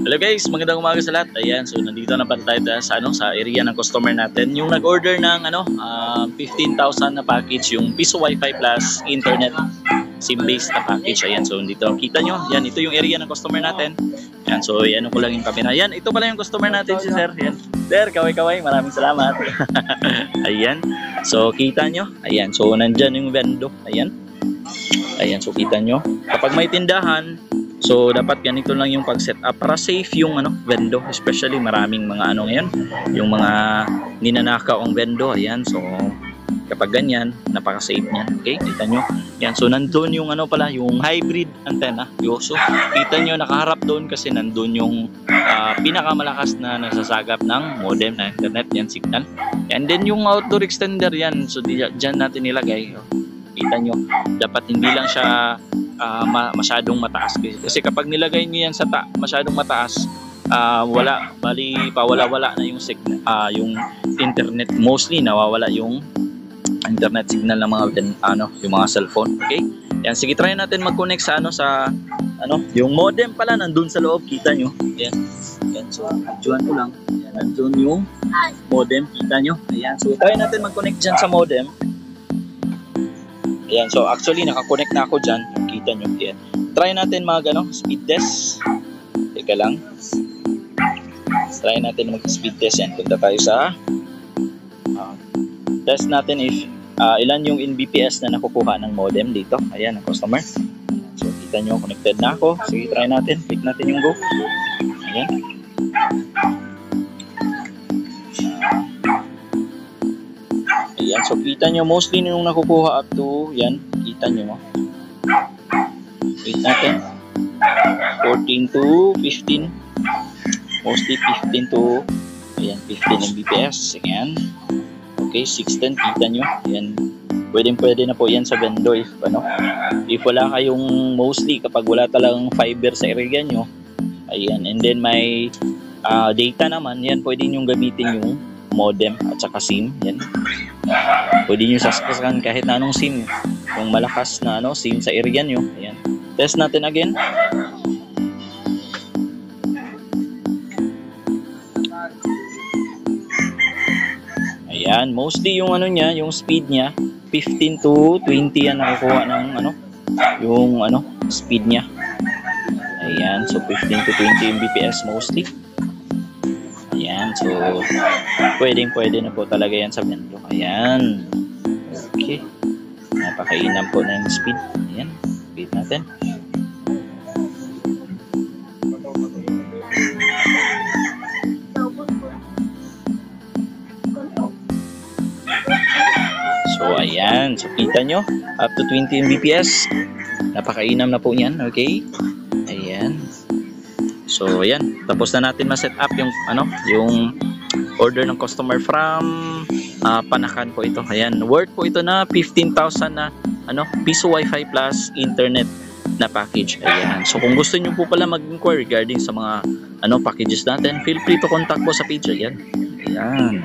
Hello guys, magandang umaga sa lahat. Ayan, so nandito na pala tayo sa area ng customer natin. Yung nag-order ng 15,000 na package, yung Piso Wi-Fi plus internet SIM-based na package. Ayan, so dito kita nyo. Yan, ito yung area ng customer natin. Ayan, so yan ko lang yung camera. Ayan, ito pala yung customer natin si Sir. Ayan. Sir, kaway-kaway, maraming salamat. Ayan, so kita nyo. Ayan, so nandyan yung vendo. Ayan. Ayan, so kita nyo. Kapag may tindahan, so dapat ganito lang yung pag-set up para safe yung vendo, especially maraming mga ngayon, yung mga ninanakaw ang vendo. Ayan, so kapag ganyan, napaka-safe niyan. Okay, kita nyo. Ayan, so nandun yung pala, yung hybrid antenna. So kita nyo nakaharap doon kasi nandun yung pinakamalakas na nasasagap ng modem na internet, yan signal. And then yung outdoor extender yan, so dyan natin nilagay. Kita nyo, dapat hindi lang siya masyadong mataas kasi kapag nilagay niyo yan sa masyadong mataas, wala na yung signal, yung internet, mostly nawawala yung internet signal ng mga yung mga cellphone. Okay, yan, sige, try natin mag-connect sa yung modem pala nandun sa loob, kita nyo. Yan, so adjuan ko lang. Yan, nandun yung modem, kita nyo. Ayan, so try natin mag-connect dyan sa modem. Ayan, so actually nakakonect na ako dyan. Kita nyo. Ayan. Try natin speed test. Teka lang. Try natin mag-speed test. Yan. Punta tayo sa test natin if ilan yung Mbps na nakukuha ng modem dito. Ayan, ang customer. So kita nyo, connected na ako. Sige, try natin. Click natin yung go. Ayan. Ayan, so kita nyo mostly yung nakukuha up to, yan, kita nyo. Wait natin. 14 to 15. Mostly 15 to, ayan, 15 Mbps. Ayan. Okay, 16, kita nyo. Ayan. Pwede na po yan sa vendo if wala kayong, mostly kapag wala talagang fiber sa area nyo. Ayan, and then may data naman, yan, pwede nyo gamitin yung modem at saka SIM. Yan. Pwede nyo sasakan kahit na anong SIM. Yung malakas na SIM sa area nyo. Ayan. Test natin again. Ayan. Mostly yung niya, yung speed niya, 15 to 20 yan nakukuha ng yung speed niya. Ayan. So 15 to 20 Mbps mostly. Ayan, so pwede na po talaga yan sa vendo. Ayan. Okay. Napakainam po na yung speed. Ayan. Speed natin. So ayan. So kita nyo, up to 20 Mbps. Napakainam na po yan. Okay. Ayan. So ayan, tapos na natin ma-set up yung yung order ng customer from Panakan po ito. Ayan, worth po ito na 15,000 na Piso Wi-Fi plus internet na package. Ayan. So kung gusto niyo po pala mag-inquire regarding sa mga packages natin, feel free to contact po sa page. Ayan. Ayan.